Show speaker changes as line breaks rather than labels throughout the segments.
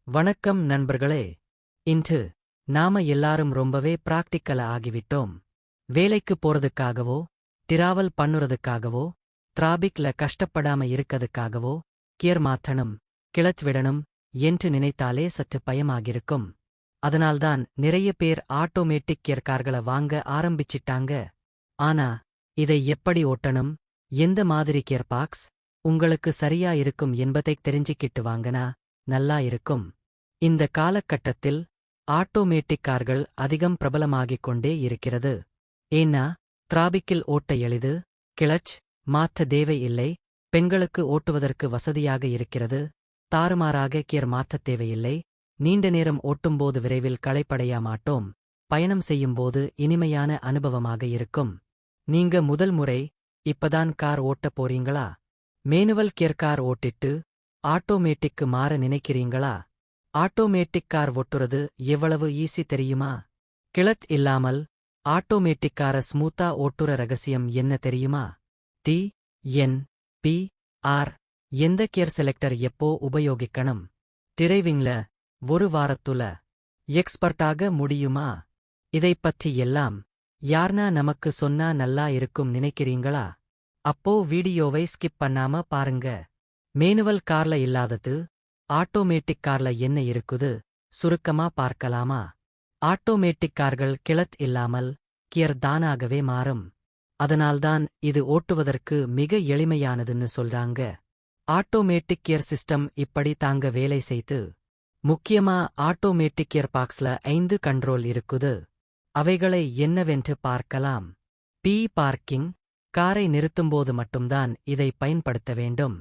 வணக்கம் நண்பர்களே. இன்று நாம எல்லாரும் ரொம்பவே பிராக்டிக்கலா ஆகிவிட்டோம். வேலைக்கு போறதுக்காகவோ டிராவல் பண்ணுறதுக்காகவோ டிராபிக்ல கஷ்டப்படாம இருக்கதுக்காகவோ கியர் மாத்தணும், கிளச் விடணும் என்று நினைத்தாலே சற்று பயமாகிருக்கும். அதனால்தான் நிறைய பேர் ஆட்டோமேட்டிக் கியர் கார்களை வாங்க ஆரம்பிச்சிட்டாங்க. ஆனா இதை எப்படி ஓட்டணும், எந்த மாதிரி கியர் பாக்ஸ் உங்களுக்கு சரியா இருக்கும் என்பதைத் தெரிஞ்சிக்கிட்டு வாங்கனா நல்லா இருக்கும். இந்த காலகட்டத்தில் ஆட்டோமேட்டிக் கார்கள் அதிகம் பிரபலமாகிக் கொண்டே இருக்கிறது. ஏன்னா டிராபிக்கில் ஓட்ட எளிது, கிளச் மாற்ற தேவை இல்லை, பெண்களுக்கு ஓட்டுவதற்கு வசதியாக இருக்கிறது, தாறுமாறாக கியர் மாற்றத் தேவையில்லை, நீண்ட நேரம் ஓட்டும்போது விரைவில் களைப்படைய மாட்டோம், பயணம் செய்யும்போது இனிமையான அனுபவமாக இருக்கும். நீங்க முதல் முறை இப்பதான் கார் ஓட்டப் போறீங்களா? மேனுவல் கியர் கார் ஓட்டிட்டு ஆட்டோமேட்டிக்கு மாற நினைக்கிறீங்களா? ஆட்டோமேட்டிக் கார் ஓட்டுறது எவ்வளவு ஈஸி தெரியுமா? கிளச் இல்லாமல் ஆட்டோமேட்டிக் கார ஸ்மூத்தா ஓட்டுற ரகசியம் என்ன தெரியுமா? டி என் பி ஆர் எந்த கியர் செலக்டர் எப்போ உபயோகிக்கணும், டிரைவிங்ல ஒரு வாரத்துல எக்ஸ்பர்ட்டாக முடியுமா? இதைப் பற்றி எல்லாம் யார்னா நமக்கு சொன்னா நல்லா இருக்கும் நினைக்கிறீங்களா? அப்போ வீடியோவை ஸ்கிப் பண்ணாம பாருங்க. மேனுவல் கார்ல இல்லாதது ஆட்டோமேட்டிக் கார்ல என்ன இருக்குது சுருக்கமா பார்க்கலாமா? ஆட்டோமேட்டிக் கார்கள் கிளச் இல்லாமல் கியர் தானாகவே மாறும். அதனால்தான் இது ஓட்டுவதற்கு மிக எளிமையானதுன்னு சொல்றாங்க. ஆட்டோமேட்டிக் கியர் சிஸ்டம் இப்படி தாங்க வேலை செய்து. முக்கியமா ஆட்டோமேட்டிக் கியர் பாக்ஸ்ல 5 கண்ட்ரோல் இருக்குது. அவைகளை என்னவென்று பார்க்கலாம். பார்க்கிங், காரை நிறுத்தும்போது மட்டும்தான் இதை பயன்படுத்த வேண்டும்.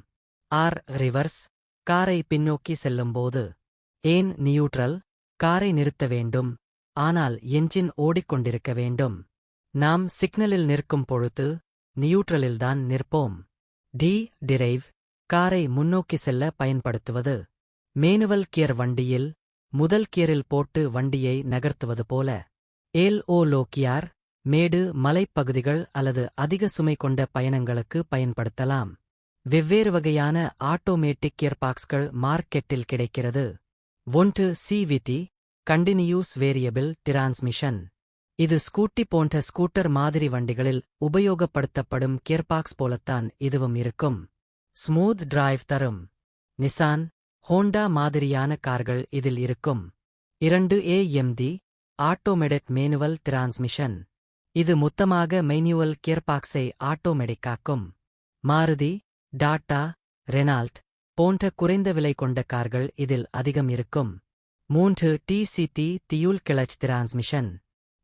ரிவர்ஸ், காரை பின்னோக்கி செல்லும்போது. நியூட்ரல், காரை நிறுத்த வேண்டும், ஆனால் என்ஜின் ஓடிக்கொண்டிருக்க வேண்டும். நாம் சிக்னலில் நிற்கும் பொழுது நியூட்ரலில்தான் நிற்போம். டிரைவ், காரை முன்னோக்கி செல்ல பயன்படுத்துவது. மேனுவல் கியர் வண்டியில் முதல் கியரில் போட்டு வண்டியை நகர்த்துவது போல. லோ கியர், மேடு மலைப்பகுதிகள் அல்லது அதிக சுமை கொண்ட பயணங்களுக்கு பயன்படுத்தலாம். வெவ்வேறு வகையான ஆட்டோமேட்டிக் கியர் பாக்ஸ்கள் மார்க்கெட்டில் கிடைக்கிறது. ஒன்று CVT, கண்டினியூஸ் வேரியபிள் டிரான்ஸ்மிஷன். இது ஸ்கூட்டி போன்ற ஸ்கூட்டர் மாதிரி வண்டிகளில் உபயோகப்படுத்தப்படும் கியர்பாக்ஸ் போலத்தான் இதுவும் இருக்கும். ஸ்மூத் டிரைவ் தரும். நிசான், ஹோண்டா மாதிரியான கார்கள் இதில் இருக்கும். 2 AMD, ஆட்டோமேடட் மேனுவல் டிரான்ஸ்மிஷன். இது மொத்தமாக மேனுவல் கியர்பாக்ஸை ஆட்டோமேட்டிக்காக்கும். மாருதி, டாடா, ரெனால்ட் போன்ற குறைந்த விலை கொண்ட கார்கள் இதில் அதிகம் இருக்கும். 3 TCT, தியூல் கிளச் டிரான்ஸ்மிஷன்.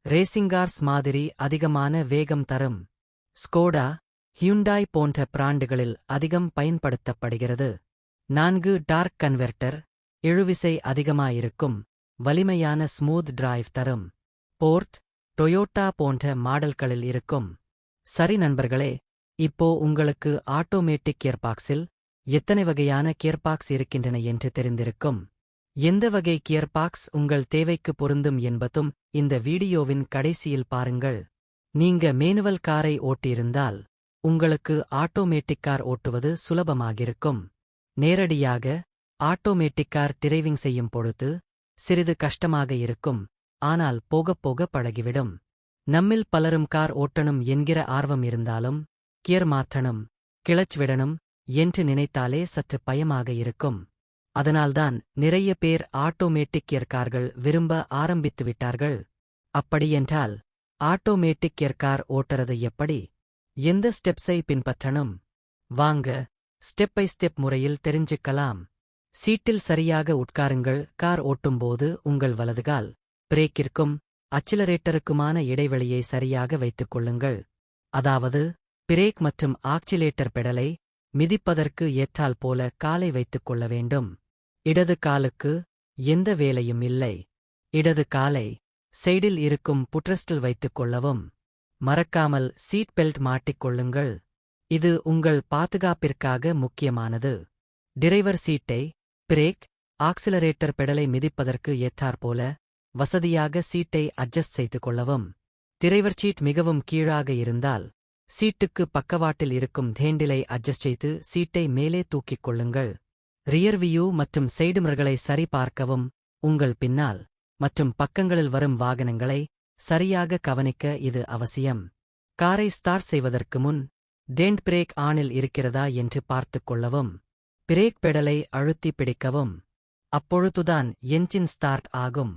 ரேசிங்கார்ஸ் மாதிரி அதிகமான வேகம் தரும். ஸ்கோடா, ஹியுண்டாய் போன்ற பிராண்டுகளில் அதிகம் பயன்படுத்தப்படுகிறது. 4 டார்க் கன்வெர்ட்டர், இழுவிசை அதிகமாயிருக்கும், வலிமையான ஸ்மூத் டிரைவ் தரும். போர்ட், டொயோட்டா போன்ற மாடல்களில் இருக்கும். சரி நண்பர்களே, இப்போ உங்களுக்கு ஆட்டோமேட்டிக் கியர்பாக்ஸில் எத்தனை வகையான கியர்பாக்ஸ் இருக்கின்றன என்று தெரிந்திருக்கும். எந்த வகை கியர்பாக்ஸ் உங்கள் தேவைக்கு பொருந்தும் என்பதும் இந்த வீடியோவின் கடைசியில் பாருங்கள். நீங்க மேனுவல் காரை ஓட்டியிருந்தால் உங்களுக்கு ஆட்டோமேட்டிக் கார் ஓட்டுவது சுலபமாகிருக்கும். நேரடியாக ஆட்டோமேட்டிக் கார் டிரைவிங் செய்யும் பொழுது சிறிது கஷ்டமாக இருக்கும், ஆனால் போகப் போக பழகிவிடும். நம்மில் பலரும் கார் ஓட்டணும் என்கிற ஆர்வம் இருந்தாலும் கியர் மாற்றணும், கிளச் விடணும் என்று நினைத்தாலே சற்று பயமாக இருக்கும். அதனால்தான் நிறைய பேர் ஆட்டோமேட்டிக் கியர் கார்கள் விரும்ப ஆரம்பித்துவிட்டார்கள். அப்படியென்றால் ஆட்டோமேட்டிக் கியர் கார் ஓட்டுறது எப்படி, எந்த ஸ்டெப்ஸை பின்பற்றணும்? வாங்க ஸ்டெப் பை ஸ்டெப் முறையில் தெரிஞ்சுக்கலாம். சீட்டில் சரியாக உட்காருங்கள். கார் ஓட்டும்போது உங்கள் வலதுகால் பிரேக்கிற்கும் அச்சிலரேட்டருக்குமான இடைவெளியை சரியாக வைத்துக் கொள்ளுங்கள். அதாவது பிரேக் மற்றும் ஆக்சிலேட்டர் பெடலை மிதிப்பதற்கு ஏற்றால் போல காலை வைத்துக் கொள்ள வேண்டும். இடது காலுக்கு எந்த வேலையும் இல்லை. இடது காலை சைடில் இருக்கும் புட்ரெஸ்டில் வைத்துக் கொள்ளவும். மறக்காமல் சீட் பெல்ட் மாட்டிக்கொள்ளுங்கள். இது உங்கள் பாதுகாப்பிற்காக முக்கியமானது. டிரைவர் சீட்டை பிரேக், ஆக்சிலரேட்டர் பெடலை மிதிப்பதற்கு ஏற்றாற்போல வசதியாக சீட்டை அட்ஜஸ்ட் செய்து கொள்ளவும். டிரைவர் சீட் மிகவும் கீழாக இருந்தால் சீட்டுக்கு பக்கவாட்டில் இருக்கும் ஹேண்டிலை அட்ஜஸ்ட் செய்து சீட்டை மேலே தூக்கிக் கொள்ளுங்கள். ரியர் வியூ மற்றும் சைடுமிரர்களை சரிபார்க்கவும். உங்கள் பின்னால் மற்றும் பக்கங்களில் வரும் வாகனங்களை சரியாக கவனிக்க இது அவசியம். காரை ஸ்டார்ட் செய்வதற்கு முன் டேண்ட் பிரேக் ஆனில் இருக்கிறதா என்று பார்த்துக் கொள்ளவும். பிரேக் பெடலை அழுத்தி பிடிக்கவும். அப்பொழுதுதான் என்ஜின் ஸ்டார்ட் ஆகும்.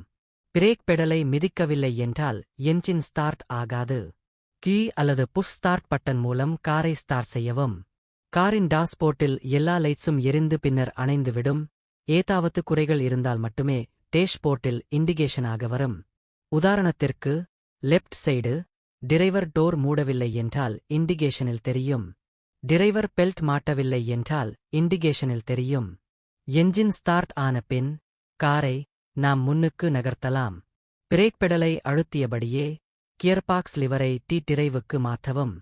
பிரேக் பெடலை மிதிக்கவில்லை என்றால் என்ஜின் ஸ்டார்ட் ஆகாது. கீ அல்லது புஷ் ஸ்டார்ட் பட்டன் மூலம் காரை ஸ்டார்ட் செய்யவும். காரின் டாஷ்போர்ட்டில் எல்லா லைட்ஸும் எரிந்து பின்னர் அணைந்துவிடும். ஏதாவது குறைகள் இருந்தால் மட்டுமே டேஷ்போர்ட்டில் இண்டிகேஷனாக வரும். உதாரணத்திற்கு, லெஃப்ட் சைடு டிரைவர் டோர் மூடவில்லை என்றால் இண்டிகேஷனில் தெரியும். டிரைவர் பெல்ட் மாட்டவில்லை என்றால் இண்டிகேஷனில் தெரியும். என்ஜின் ஸ்டார்ட் ஆன பின் காரை நாம் முன்னுக்கு நகர்த்தலாம். பிரேக் பெடலை அழுத்தியபடியே கியர்பாக்ஸ் லிவரை டிரைவுக்கு மாற்றவும்.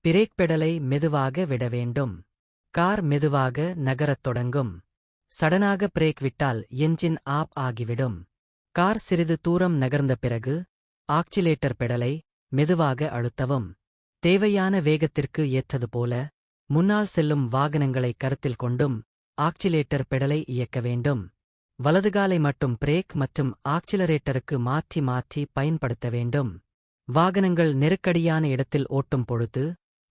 பிரேக் பெடலை மெதுவாக விட வேண்டும். கார் மெதுவாக நகரத் தொடங்கும். சடனாக பிரேக் விட்டால் என்ஜின் ஆப் ஆகிவிடும். கார் சிறிது தூரம் நகர்ந்த பிறகு ஆக்சிலேட்டர் பெடலை மெதுவாக அழுத்தவும். தேவையான வேகத்திற்கு ஏற்றது போல முன்னால் செல்லும் வாகனங்களை கருத்தில் கொண்டும் ஆக்சிலேட்டர் பெடலை இயக்க வேண்டும். வலதுகாலை மட்டும் பிரேக் மற்றும் ஆக்சிலரேட்டருக்கு மாற்றி மாற்றி பயன்படுத்த வேண்டும். வாகனங்கள் நெருக்கடியான இடத்தில் ஓட்டும் பொழுது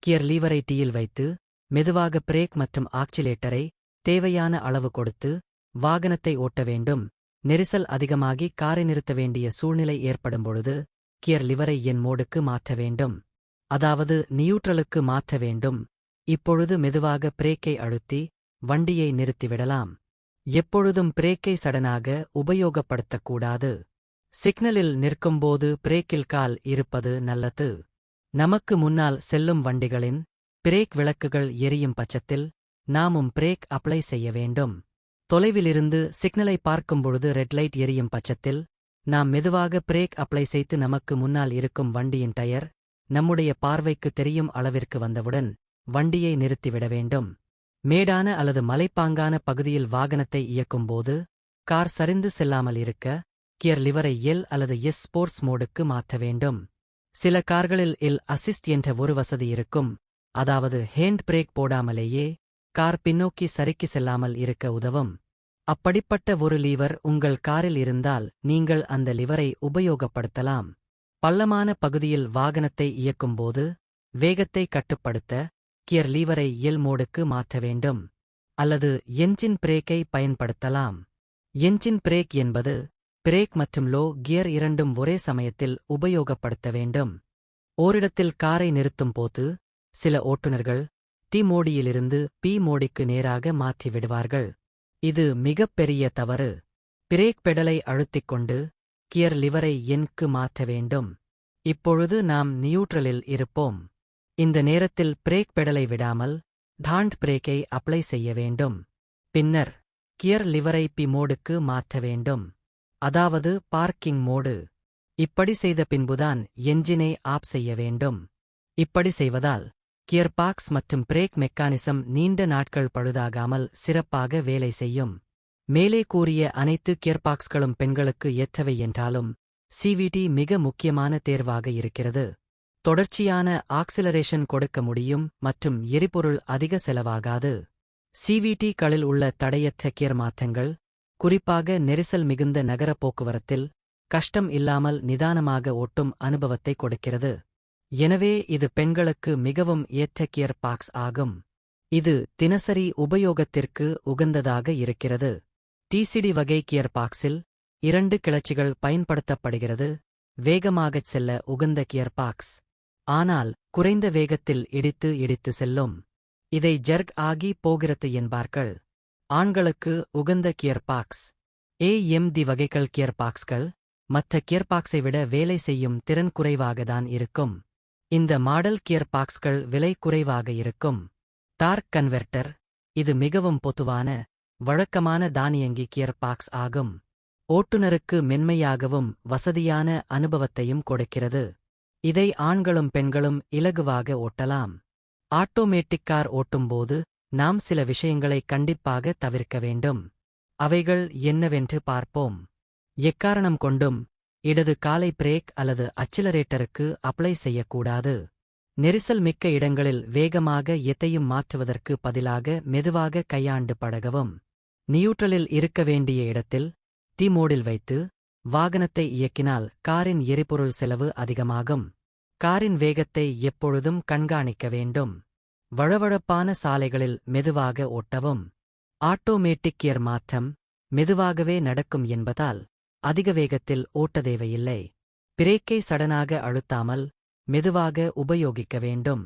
கியர் லீவரை டீயில் வைத்து மெதுவாக பிரேக் மற்றும் ஆக்சிலேட்டரை தேவையான அளவு கொடுத்து வாகனத்தை ஓட்ட வேண்டும். நெரிசல் அதிகமாகி காரை நிறுத்த வேண்டிய சூழ்நிலை ஏற்படும் பொழுது கியர் லிவரை என் மோடுக்கு மாற்ற வேண்டும். அதாவது நியூட்ரலுக்கு மாற்ற வேண்டும். இப்பொழுது மெதுவாக பிரேக்கை அழுத்தி வண்டியை நிறுத்திவிடலாம். எப்பொழுதும் பிரேக்கை சடனாக உபயோகப்படுத்தக்கூடாது. சிக்னலில் நிற்கும்போது பிரேக்கில் கால் இருப்பது நல்லது. நமக்கு முன்னால் செல்லும் வண்டிகளின் பிரேக் விளக்குகள் எரியும் பட்சத்தில் நாமும் பிரேக் அப்ளை செய்ய வேண்டும். தொலைவிலிருந்து சிக்னலை பார்க்கும்பொழுது ரெட் லைட் எரியும் பட்சத்தில் நாம் மெதுவாக பிரேக் அப்ளை செய்து நமக்கு முன்னால் இருக்கும் வண்டியின் டயர் நம்முடைய பார்வைக்கு தெரியும் அளவிற்கு வந்தவுடன் வண்டியை நிறுத்திவிட வேண்டும். மேடான அல்லது மலைப்பாங்கான பகுதியில் வாகனத்தை இயக்கும்போது கார் சரிந்து செல்லாமல் இருக்க கியர் லிவரை எல் அல்லது எஸ் ஸ்போர்ட்ஸ் மோடுக்கு மாற்ற வேண்டும். சில கார்களில் எல் அசிஸ்ட் என்ற ஒரு வசதி இருக்கும். அதாவது ஹேண்ட் பிரேக் போடாமலேயே கார் பின்னோக்கி சறுக்கி செல்லாமல் இருக்க உதவும். அப்படிப்பட்ட ஒரு லீவர் உங்கள் காரில் இருந்தால் நீங்கள் அந்த லிவரை உபயோகப்படுத்தலாம். பள்ளமான பகுதியில் வாகனத்தை இயக்கும்போது வேகத்தை கட்டுப்படுத்த கியர் லீவரை எல் மோடுக்கு மாற்ற வேண்டும். அல்லது என்ஜின் பிரேக்கை பயன்படுத்தலாம். என்ஜின் பிரேக் என்பது பிரேக் மற்றும் லோ கியர் இரண்டும் ஒரே சமயத்தில் உபயோகப்படுத்த வேண்டும். ஓரிடத்தில் காரை நிறுத்தும் போது சில ஓட்டுநர்கள் டி மோடியிலிருந்து பி மோடிக்கு நேராக மாற்றி விடுவார்கள். இது மிகப்பெரிய தவறு. பிரேக் பெடலை அழுத்திக் கொண்டு கியர் லிவரை என்க்கு மாற்ற வேண்டும். இப்பொழுது நாம் நியூட்ரலில் இருப்போம். இந்த நேரத்தில் பிரேக் பெடலை விடாமல் டாண்ட் பிரேக்கை அப்ளை செய்ய வேண்டும். பின்னர் கியர் லிவரை பி மோடுக்கு மாற்ற வேண்டும். அதாவது பார்க்கிங் மோடு. இப்படி செய்த பின்புதான் என்ஜினை ஆப் செய்ய வேண்டும். இப்படி செய்வதால் கியர் பாக்ஸ் மற்றும் பிரேக் மெக்கானிசம் நீண்ட நாட்கள் பழுதாகாமல் சிறப்பாக வேலை செய்யும். மேலே கூறிய அனைத்து கியர்பாக்ஸ்களும் பெண்களுக்கு ஏற்றவை என்றாலும் சிவிடி மிக முக்கியமான தேர்வாக இருக்கிறது. தொடர்ச்சியான ஆக்சிலரேஷன் கொடுக்க முடியும் மற்றும் எரிபொருள் அதிக செலவாகாது. சிவிடி களில் உள்ள தடையற்ற கியர் மாற்றங்கள் குறிப்பாக நெரிசல் மிகுந்த நகர போக்குவரத்தில் கஷ்டம் இல்லாமல் நிதானமாக ஓட்டும் அனுபவத்தை கொடுக்கிறது. எனவே இது பெண்களுக்கு மிகவும் ஏற்ற கியர் பாக்ஸ் ஆகும். இது தினசரி உபயோகத்திற்கு உகந்ததாக இருக்கிறது. டிசிடி வகை கியர் பாக்ஸில் 2 கிளர்ச்சிகள் பயன்படுத்தப்படுகிறது. வேகமாகச் செல்ல உகந்த கியர் பாக்ஸ். ஆனால் குறைந்த வேகத்தில் இடித்து செல்லும். இதை ஜர்க் ஆகி போகிறது என்பார்கள். ஆண்களுக்கு உகந்த கியர் பாக்ஸ் AMD வகைகள் கியர் பாக்ஸ்கள் மற்ற கியர் பாக்ஸை விட வேலை செய்யும் திறன் குறைவாகத்தான் இருக்கும். இந்த மாடல் கியர் பாக்ஸ்கள் விலை குறைவாக இருக்கும். டார்க் கன்வெர்ட்டர் இது மிகவும் பொதுவான வழக்கமான தானியங்கி கியர் பாக்ஸ் ஆகும். ஓட்டுநருக்கு மென்மையாகவும் வசதியான அனுபவத்தையும் கொடுக்கிறது. இதை ஆண்களும் பெண்களும் இலகுவாக ஓட்டலாம். ஆட்டோமேட்டிக் கார் ஓட்டும்போது நாம் சில விஷயங்களை கண்டிப்பாக தவிர்க்க வேண்டும். அவைகள் என்னவென்று பார்ப்போம். எக்காரணம் கொண்டும் இடது காலை பிரேக் அல்லது அச்சிலரேட்டருக்கு அப்ளை செய்யக்கூடாது. நெரிசல் மிக்க இடங்களில் வேகமாக எதையும் மாற்றுவதற்கு பதிலாக மெதுவாக கையாண்டு பழகவும். நியூட்ரலில் இருக்க வேண்டிய இடத்தில் தி மோடில் வைத்து வாகனத்தை இயக்கினால் காரின் எரிபொருள் செலவு அதிகமாகும். காரின் வேகத்தை எப்பொழுதும் கண்காணிக்க வேண்டும். வழவழப்பான சாலைகளில் மெதுவாக ஓட்டவும். ஆட்டோமேட்டிக் கியர் மாற்றம் மெதுவாகவே நடக்கும் என்பதால் அதிக வேகத்தில் ஓட்ட தேவையில்லை. பிரேக்கை சடனாக அழுத்தாமல் மெதுவாக உபயோகிக்க வேண்டும்.